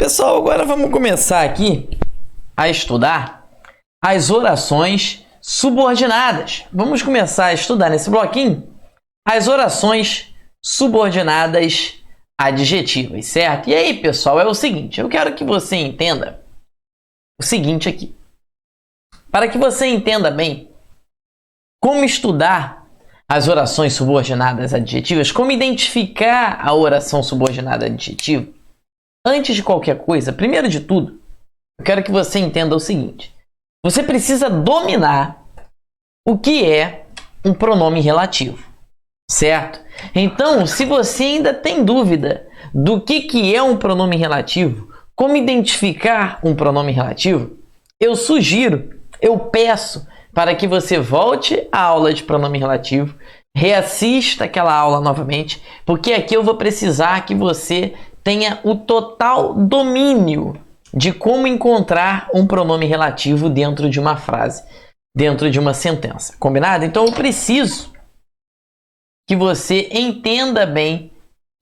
Pessoal, agora vamos começar aqui a estudar as orações subordinadas. Vamos começar a estudar nesse bloquinho as orações subordinadas adjetivas, certo? E aí, pessoal, é o seguinte, eu quero que você entenda o seguinte aqui. Para que você entenda bem como estudar as orações subordinadas adjetivas, como identificar a oração subordinada adjetiva, antes de qualquer coisa, primeiro de tudo, eu quero que você entenda o seguinte. Você precisa dominar o que é um pronome relativo, certo? Então, se você ainda tem dúvida do que é um pronome relativo, como identificar um pronome relativo, eu sugiro, eu peço para que você volte à aula de pronome relativo, reassista aquela aula novamente, porque aqui eu vou precisar que você tenha o total domínio de como encontrar um pronome relativo dentro de uma frase, dentro de uma sentença. Combinado? Então eu preciso que você entenda bem,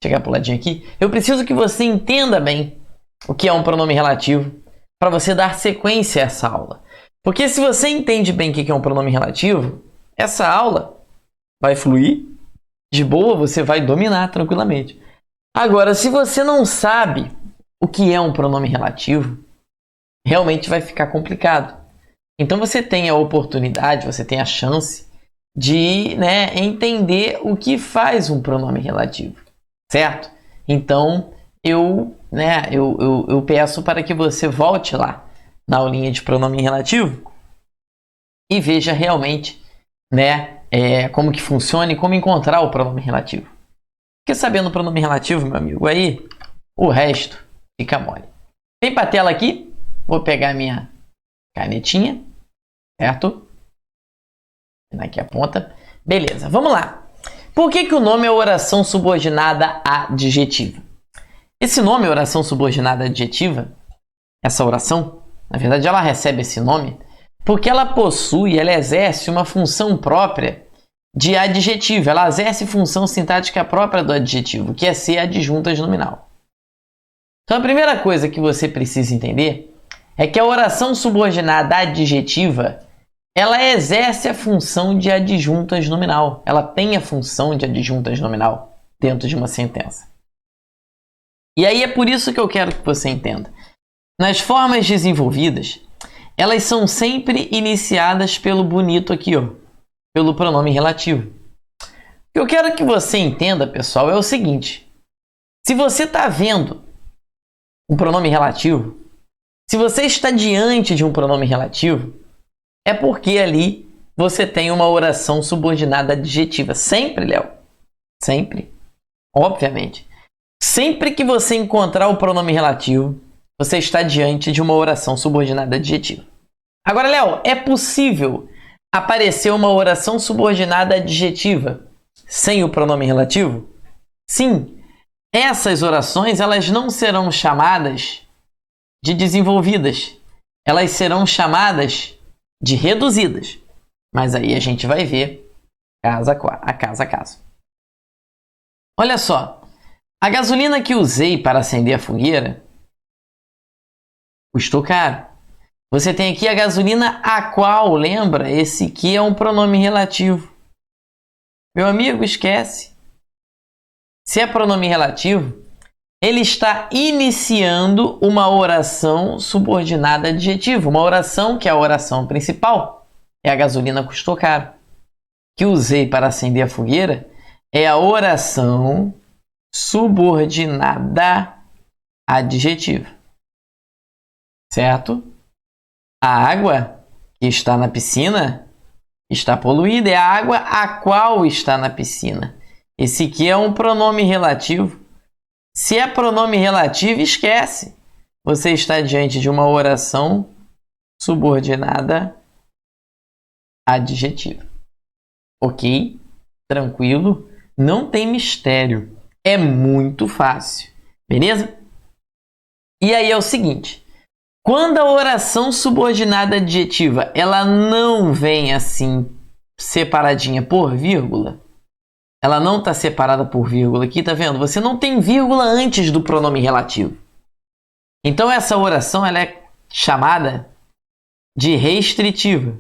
chegar para o ladinho aqui, eu preciso que você entenda bem o que é um pronome relativo para você dar sequência a essa aula. Porque se você entende bem o que é um pronome relativo, essa aula vai fluir de boa, você vai dominar tranquilamente. Agora, se você não sabe o que é um pronome relativo, realmente vai ficar complicado. Então você tem a oportunidade, você tem a chance de entender o que faz um pronome relativo, certo? Então eu peço para que você volte lá na aulinha de pronome relativo e veja realmente como que funciona e como encontrar o pronome relativo. Porque sabendo o pronome relativo, meu amigo, aí o resto fica mole. Vem para a tela aqui, vou pegar minha canetinha, certo? Aqui a ponta. Beleza, vamos lá. Por que o nome é oração subordinada adjetiva? Esse nome é oração subordinada adjetiva, essa oração, na verdade ela recebe esse nome porque ela exerce uma função própria de adjetivo, ela exerce função sintática própria do adjetivo, que é ser adjuntas nominal. Então a primeira coisa que você precisa entender é que a oração subordinada adjetiva, ela exerce a função de adjuntas nominal, ela tem a função de adjuntas nominal dentro de uma sentença. E aí é por isso que eu quero que você entenda. Nas formas desenvolvidas, elas são sempre iniciadas pelo bonito aqui, ó, pelo pronome relativo. O que eu quero que você entenda, pessoal, é o seguinte. Se você está vendo um pronome relativo, se você está diante de um pronome relativo, é porque ali você tem uma oração subordinada adjetiva. Sempre, Léo. Sempre. Obviamente. Sempre que você encontrar o pronome relativo, você está diante de uma oração subordinada adjetiva. Agora, Léo, é possível aparecer uma oração subordinada adjetiva sem o pronome relativo? Sim. Essas orações, elas não serão chamadas de desenvolvidas. Elas serão chamadas de reduzidas. Mas aí a gente vai ver caso a caso. Olha só. A gasolina que usei para acender a fogueira custou caro. Você tem aqui a gasolina a qual, lembra? Esse que é um pronome relativo. Meu amigo, esquece. Se é pronome relativo, ele está iniciando uma oração subordinada adjetiva. Uma oração que é a oração principal. É a gasolina custou caro. Que usei para acender a fogueira é a oração subordinada adjetiva. Certo? A água que está na piscina está poluída. É a água a qual está na piscina. Esse aqui é um pronome relativo. Se é pronome relativo, esquece. Você está diante de uma oração subordinada adjetiva. Ok? Tranquilo? Não tem mistério. É muito fácil. Beleza? E aí é o seguinte. Quando a oração subordinada adjetiva ela não vem assim separadinha por vírgula, ela não está separada por vírgula aqui, tá vendo? Você não tem vírgula antes do pronome relativo. Então essa oração ela é chamada de restritiva.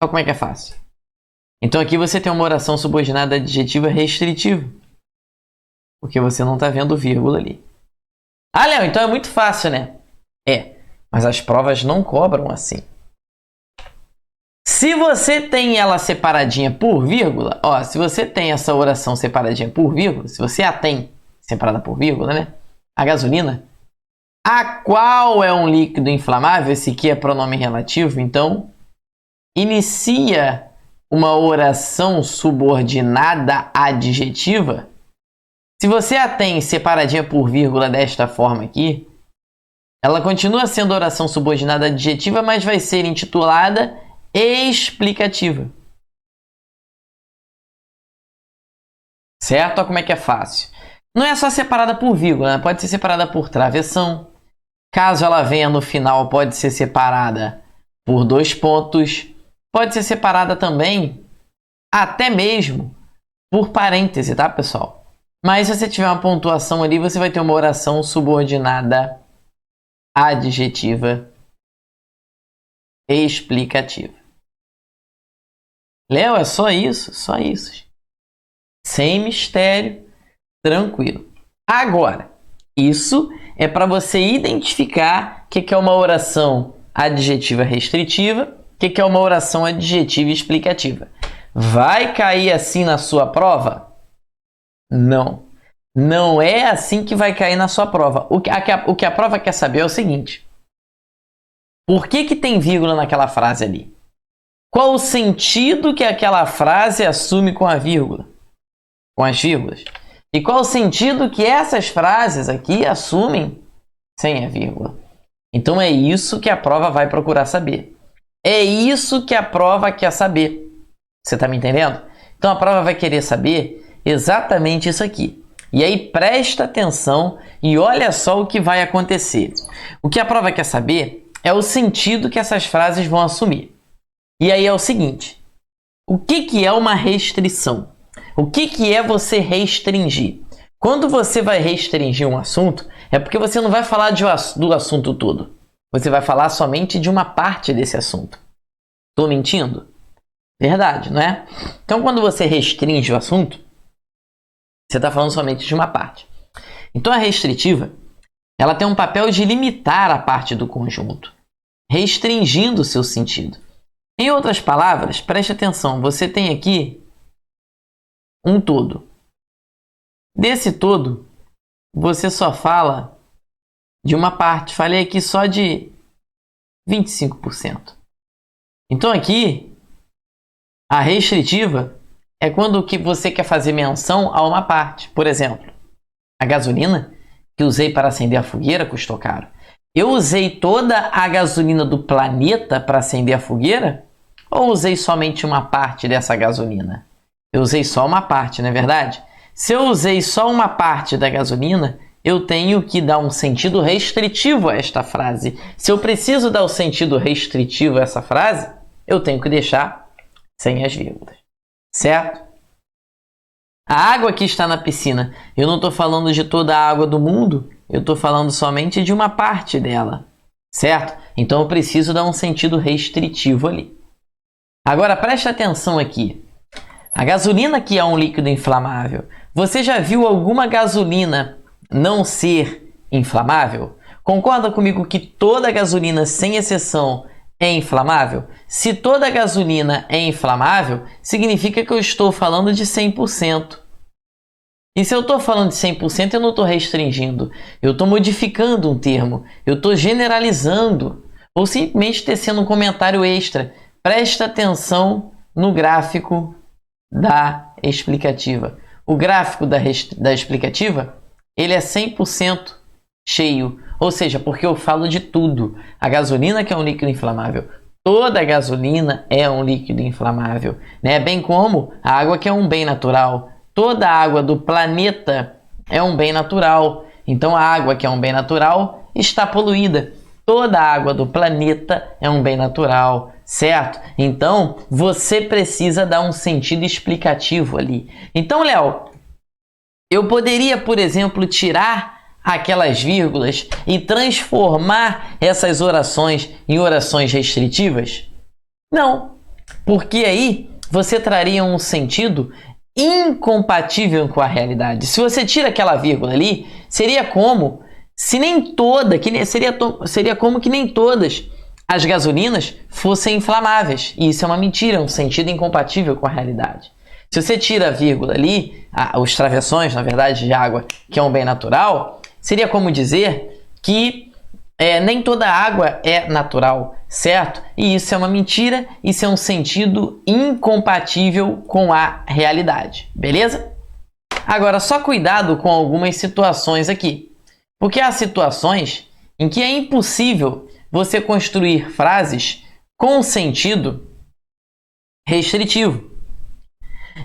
Olha como é que é fácil. Então aqui você tem uma oração subordinada adjetiva restritiva. Porque você não está vendo vírgula ali. Ah, Léo, então é muito fácil, né? É, mas as provas não cobram assim. Se você tem ela separadinha por vírgula, ó, se você tem essa oração separadinha por vírgula, se você a tem separada por vírgula, né? A gasolina, a qual é um líquido inflamável, esse aqui é pronome relativo, então inicia uma oração subordinada adjetiva. Se você a tem separadinha por vírgula desta forma aqui, ela continua sendo oração subordinada adjetiva, mas vai ser intitulada explicativa. Certo? Olha como é que é fácil. Não é só separada por vírgula, né? Pode ser separada por travessão. Caso ela venha no final, pode ser separada por 2 pontos. Pode ser separada também, até mesmo, por parêntese, tá, pessoal? Mas se você tiver uma pontuação ali, você vai ter uma oração subordinada adjetiva explicativa. Léo, é só isso? Só isso. Sem mistério, tranquilo. Agora, isso é para você identificar o que é uma oração adjetiva restritiva, o que é uma oração adjetiva explicativa. Vai cair assim na sua prova? Não. Não é assim que vai cair na sua prova. O que a prova quer saber é o seguinte. Por que tem vírgula naquela frase ali? Qual o sentido que aquela frase assume com a vírgula? Com as vírgulas? E qual o sentido que essas frases aqui assumem sem a vírgula? Então é isso que a prova vai procurar saber. É isso que a prova quer saber. Você está me entendendo? Então a prova vai querer saber exatamente isso aqui. E aí presta atenção e olha só o que vai acontecer. O que a prova quer saber é o sentido que essas frases vão assumir. E aí é o seguinte. O que é uma restrição? O que é você restringir? Quando você vai restringir um assunto, é porque você não vai falar do assunto todo. Você vai falar somente de uma parte desse assunto. Estou mentindo? Verdade, não é? Então, quando você restringe o assunto, você está falando somente de uma parte. Então, a restritiva, ela tem um papel de limitar a parte do conjunto, restringindo o seu sentido. Em outras palavras, preste atenção, você tem aqui um todo. Desse todo, você só fala de uma parte. Falei aqui só de 25%. Então aqui, a restritiva é quando que você quer fazer menção a uma parte. Por exemplo, a gasolina que usei para acender a fogueira custou caro. Eu usei toda a gasolina do planeta para acender a fogueira? Ou usei somente uma parte dessa gasolina? Eu usei só uma parte, não é verdade? Se eu usei só uma parte da gasolina, eu tenho que dar um sentido restritivo a esta frase. Se eu preciso dar o sentido restritivo a essa frase, eu tenho que deixar sem as vírgulas. Certo? A água que está na piscina, eu não estou falando de toda a água do mundo, eu estou falando somente de uma parte dela. Certo? Então eu preciso dar um sentido restritivo ali. Agora preste atenção aqui. A gasolina que é um líquido inflamável, você já viu alguma gasolina não ser inflamável? Concorda comigo que toda gasolina, sem exceção, é inflamável? Se toda gasolina é inflamável, significa que eu estou falando de 100%. E se eu estou falando de 100%, eu não estou restringindo. Eu estou modificando um termo. Eu estou generalizando. Ou simplesmente tecendo um comentário extra. Presta atenção no gráfico da explicativa. O gráfico da explicativa, ele é 100% cheio. Ou seja, porque eu falo de tudo. A gasolina que é um líquido inflamável. Toda gasolina é um líquido inflamável. Né? Bem como a água que é um bem natural. Toda a água do planeta é um bem natural. Então a água que é um bem natural está poluída. Toda a água do planeta é um bem natural. Certo? Então, você precisa dar um sentido explicativo ali. Então, Léo, eu poderia, por exemplo, tirar aquelas vírgulas e transformar essas orações em orações restritivas? Não, porque aí você traria um sentido incompatível com a realidade. Se você tira aquela vírgula ali, seria como se nem toda, seria como que nem todas as gasolinas fossem inflamáveis. E isso é uma mentira, um sentido incompatível com a realidade. Se você tira a vírgula ali, os travessões, na verdade, de água, que é um bem natural, seria como dizer que nem toda água é natural, certo? E isso é uma mentira, isso é um sentido incompatível com a realidade, beleza? Agora, só cuidado com algumas situações aqui, porque há situações em que é impossível você construir frases com sentido restritivo.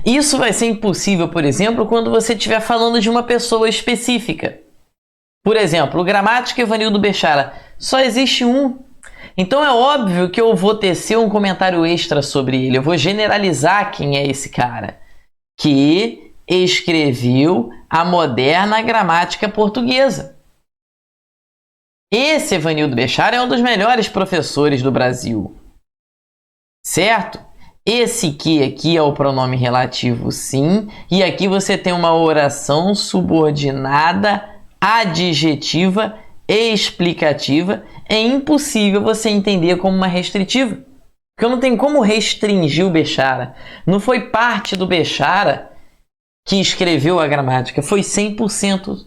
Isso vai ser impossível, por exemplo, quando você estiver falando de uma pessoa específica. Por exemplo, o gramático Evanildo Bechara, só existe um. Então é óbvio que eu vou tecer um comentário extra sobre ele. Eu vou generalizar quem é esse cara que escreveu a moderna gramática portuguesa. Esse Evanildo Bechara é um dos melhores professores do Brasil. Certo? Esse que aqui é o pronome relativo sim, e aqui você tem uma oração subordinada adjetiva e explicativa. É impossível você entender como uma restritiva, porque não tem como restringir o Bechara. Não foi parte do Bechara que escreveu a gramática, foi 100%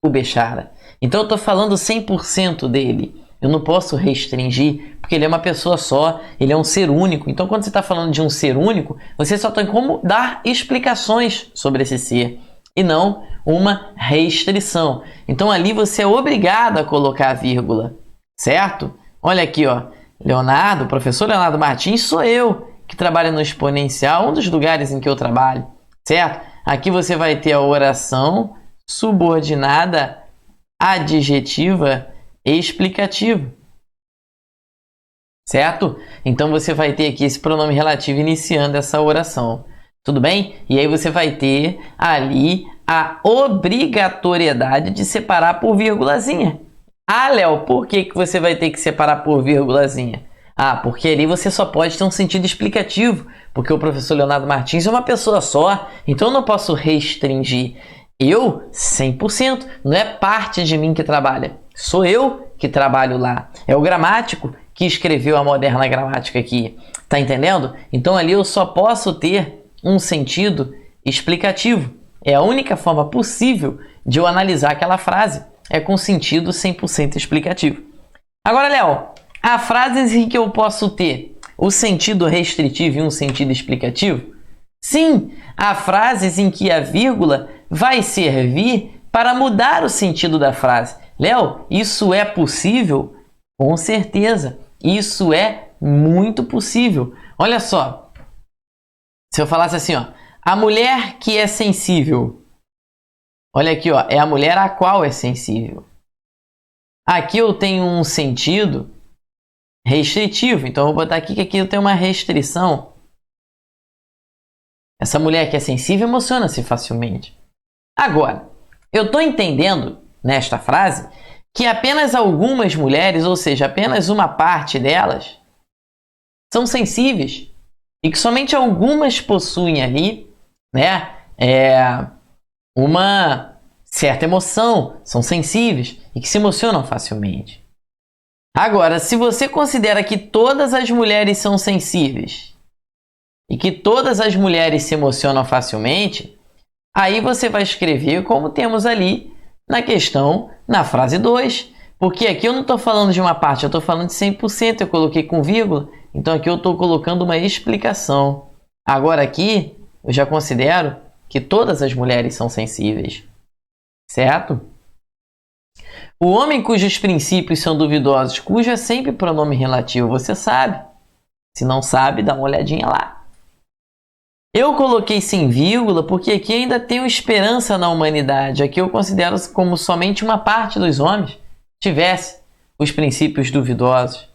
o Bechara. Então eu estou falando 100% dele. Eu não posso restringir, porque ele é uma pessoa só, ele é um ser único. Então, quando você está falando de um ser único, você só tem como dar explicações sobre esse ser, e não uma restrição. Então, ali você é obrigado a colocar a vírgula, certo? Olha aqui, ó, Leonardo, o professor Leonardo Martins, sou eu que trabalho no exponencial, um dos lugares em que eu trabalho, certo? Aqui você vai ter a oração subordinada adjetiva explicativo, certo? Então você vai ter aqui esse pronome relativo iniciando essa oração, tudo bem? E aí você vai ter ali a obrigatoriedade de separar por vírgulazinha. Ah, Léo, por que você vai ter que separar por vírgulazinha? Ah, porque ali você só pode ter um sentido explicativo, porque o professor Leonardo Martins é uma pessoa só, então eu não posso restringir. Eu, 100%, não é parte de mim que trabalha. Sou eu que trabalho lá. É o gramático que escreveu a moderna gramática aqui. Tá entendendo? Então ali eu só posso ter um sentido explicativo. É a única forma possível de eu analisar aquela frase. É com sentido 100% explicativo. Agora, Léo, há frases em que eu posso ter o sentido restritivo e um sentido explicativo? Sim, há frases em que a vírgula vai servir para mudar o sentido da frase. Léo, isso é possível? Com certeza, isso é muito possível. Olha só, se eu falasse assim, ó, a mulher que é sensível. Olha aqui, ó, é a mulher a qual é sensível. Aqui eu tenho um sentido restritivo, então eu vou botar aqui que aqui eu tenho uma restrição. Essa mulher que é sensível emociona-se facilmente. Agora, eu estou entendendo nesta frase que apenas algumas mulheres, ou seja, apenas uma parte delas, são sensíveis e que somente algumas possuem ali, né, uma certa emoção, são sensíveis e que se emocionam facilmente. Agora, se você considera que todas as mulheres são sensíveis e que todas as mulheres se emocionam facilmente, aí você vai escrever como temos ali na questão, na frase 2. Porque aqui eu não estou falando de uma parte, eu estou falando de 100%, eu coloquei com vírgula, então aqui eu estou colocando uma explicação. Agora aqui, eu já considero que todas as mulheres são sensíveis, certo? O homem cujos princípios são duvidosos, cujo é sempre pronome relativo, você sabe. Se não sabe, dá uma olhadinha lá. Eu coloquei sem vírgula porque aqui ainda tenho esperança na humanidade. Aqui eu considero como somente uma parte dos homens tivesse os princípios duvidosos,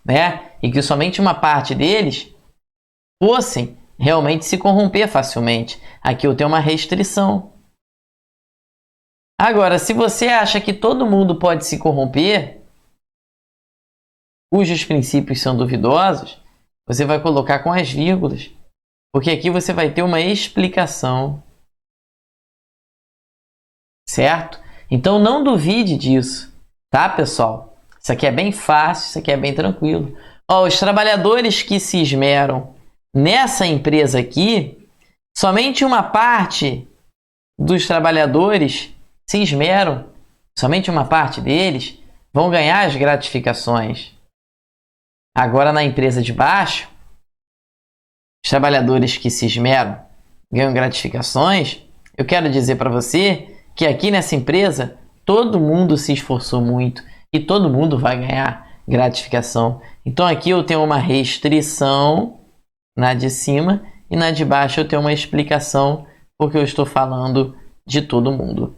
né? E que somente uma parte deles fossem realmente se corromper facilmente. Aqui eu tenho uma restrição. Agora, se você acha que todo mundo pode se corromper, cujos princípios são duvidosos, você vai colocar com as vírgulas, porque aqui você vai ter uma explicação. Certo? Então não duvide disso, tá, pessoal? Isso aqui é bem fácil, isso aqui é bem tranquilo. Ó, os trabalhadores que se esmeram nessa empresa aqui, somente uma parte dos trabalhadores se esmeram, somente uma parte deles vão ganhar as gratificações. Agora, na empresa de baixo, os trabalhadores que se esmeram ganham gratificações. Eu quero dizer para você que aqui nessa empresa todo mundo se esforçou muito e todo mundo vai ganhar gratificação. Então aqui eu tenho uma restrição na de cima e na de baixo eu tenho uma explicação porque eu estou falando de todo mundo.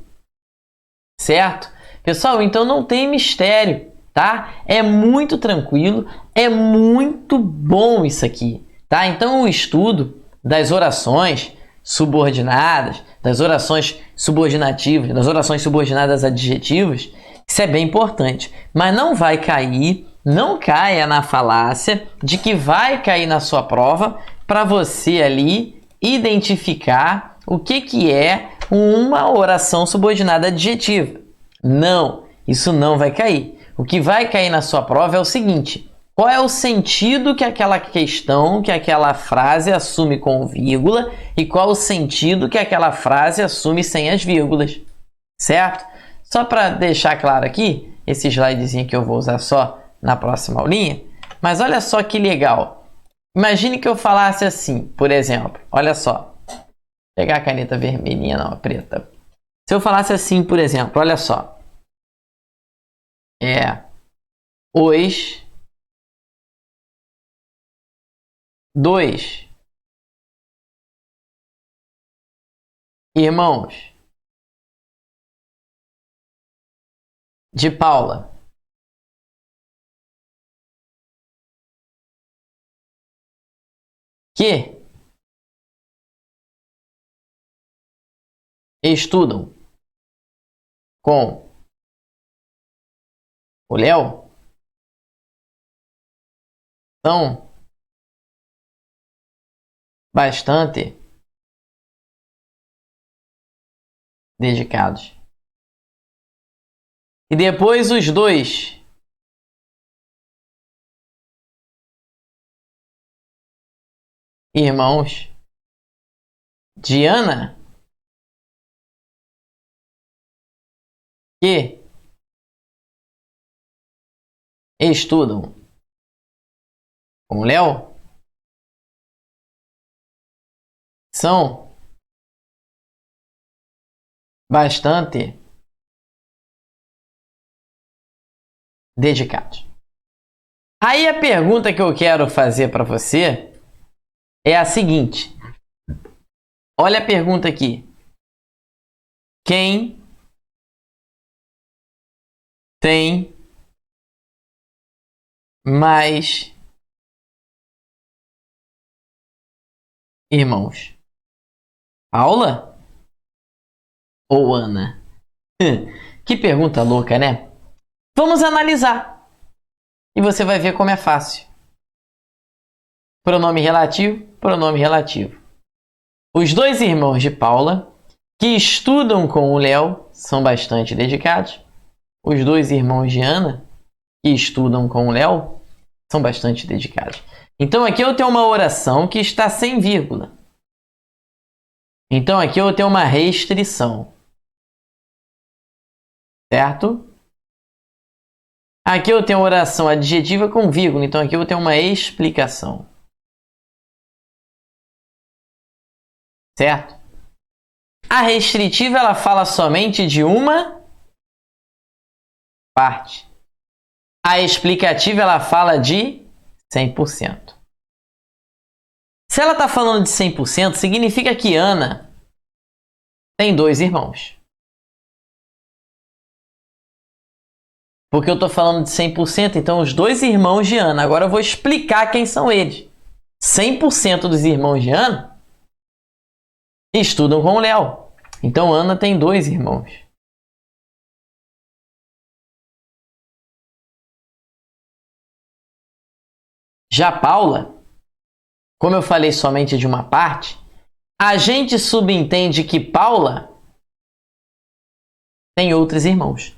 Certo? Pessoal, então não tem mistério, tá? É muito tranquilo, é muito bom isso aqui, tá? Então o estudo das orações subordinadas, das orações subordinativas, das orações subordinadas adjetivas, isso é bem importante. Mas não vai cair, não caia na falácia de que vai cair na sua prova para você ali identificar o que é uma oração subordinada adjetiva. Não, isso não vai cair. O que vai cair na sua prova é o seguinte: qual é o sentido que aquela questão, que aquela frase assume com vírgula e qual o sentido que aquela frase assume sem as vírgulas, certo? Só para deixar claro aqui, esse slidezinho que eu vou usar só na próxima aulinha, mas olha só que legal. Imagine que eu falasse assim, por exemplo, olha só, vou pegar a caneta vermelhinha, não, a preta. Se eu falasse assim, por exemplo, olha só, os dois irmãos de Paula que estudam com o Léo são bastante dedicados. E depois os dois irmãos de Ana que estudam com o Léo são bastante dedicados. Aí a pergunta que eu quero fazer para você é a seguinte. Olha a pergunta aqui. Quem tem mais irmãos? Paula ou Ana? Que pergunta louca, né? Vamos analisar. E você vai ver como é fácil. Pronome relativo, pronome relativo. Os dois irmãos de Paula, que estudam com o Léo, são bastante dedicados. Os dois irmãos de Ana, que estudam com o Léo, são bastante dedicados. Então aqui eu tenho uma oração que está sem vírgula. Então aqui eu tenho uma restrição. Certo? Aqui eu tenho oração adjetiva com vírgula. Então aqui eu tenho uma explicação. Certo? A restritiva ela fala somente de uma parte. A explicativa ela fala de 100%. Se ela está falando de 100%, significa que Ana tem dois irmãos. Porque eu estou falando de 100%, então os dois irmãos de Ana. Agora eu vou explicar quem são eles. 100% dos irmãos de Ana estudam com o Léo. Então Ana tem dois irmãos. Já Paula, como eu falei somente de uma parte, a gente subentende que Paula tem outros irmãos.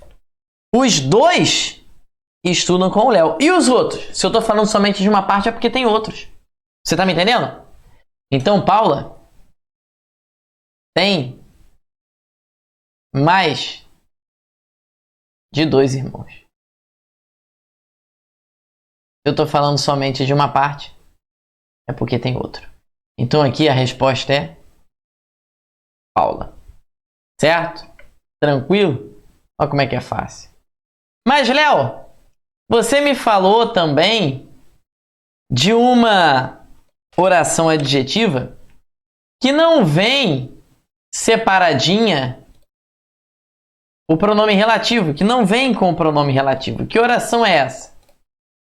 Os dois estudam com o Léo. E os outros? Se eu tô falando somente de uma parte é porque tem outros. Você tá me entendendo? Então, Paula tem mais de 2 irmãos. Se eu tô falando somente de uma parte é porque tem outro. Então aqui a resposta é Paula. Certo? Tranquilo? Olha como é que é fácil. Mas, Léo, você me falou também de uma oração adjetiva que não vem separadinha o pronome relativo, que não vem com o pronome relativo. Que oração é essa?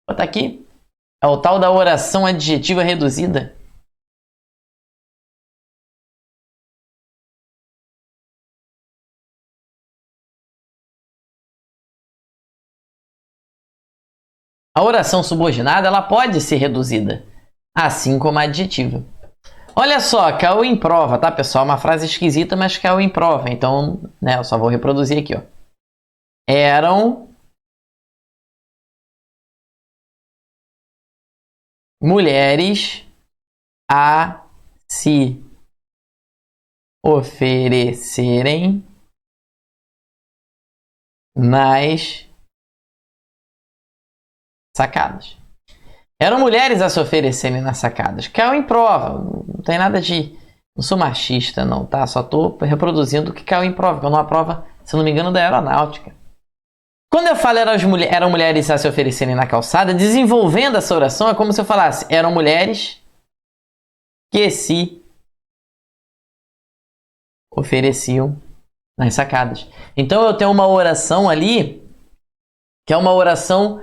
Vou botar aqui. É o tal da oração adjetiva reduzida. A oração subordinada ela pode ser reduzida, assim como a adjetiva. Olha só, caiu em prova, tá, pessoal? Uma frase esquisita, mas caiu em prova. Então, né, eu só vou reproduzir aqui, ó. Eram mulheres a se oferecerem nas sacadas. Eram mulheres a se oferecerem nas sacadas. Caiu em prova. Não tem nada de... Não sou machista, não, tá? Só tô reproduzindo o que caiu em prova. Que é uma prova, se não me engano, da aeronáutica. Quando eu falo eram mulheres a se oferecerem na calçada, desenvolvendo essa oração, é como se eu falasse eram mulheres que se ofereciam nas sacadas. Então eu tenho uma oração ali que é uma oração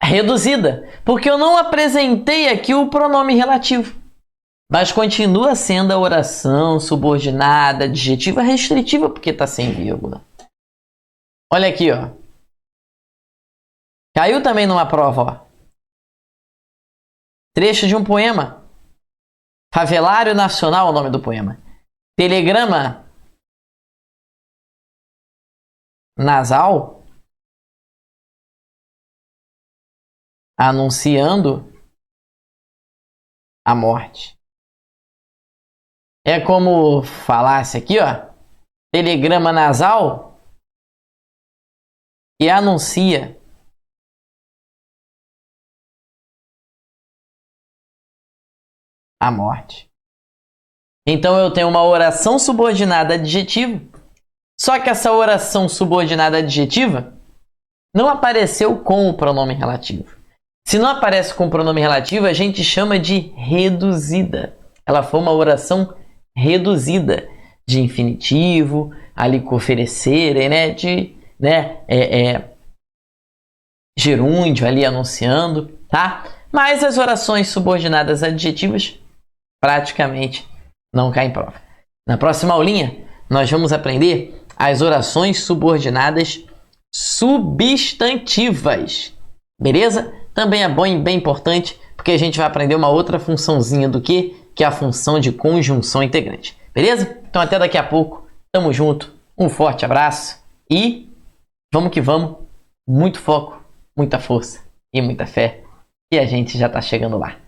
reduzida, porque eu não apresentei aqui o pronome relativo, mas continua sendo a oração subordinada, adjetiva, restritiva, porque está sem vírgula. Olha aqui, ó. Caiu também numa prova, ó. Trecho de um poema. Favelário Nacional, o nome do poema. Telegrama nasal anunciando a morte. É como falasse aqui, ó. Telegrama nasal que anuncia a morte. Então eu tenho uma oração subordinada adjetiva. Só que essa oração subordinada adjetiva não apareceu com o pronome relativo. Se não aparece com o pronome relativo, a gente chama de reduzida. Ela foi uma oração reduzida de infinitivo, ali com oferecerem, né? De, né? Gerúndio ali anunciando, tá? Mas as orações subordinadas adjetivas praticamente não caem em prova. Na próxima aulinha, nós vamos aprender as orações subordinadas substantivas. Beleza? Também é bom e bem importante, porque a gente vai aprender uma outra funçãozinha do que é a função de conjunção integrante. Beleza? Então até daqui a pouco. Tamo junto. Um forte abraço e vamos que vamos. Muito foco, muita força e muita fé. E a gente já tá chegando lá.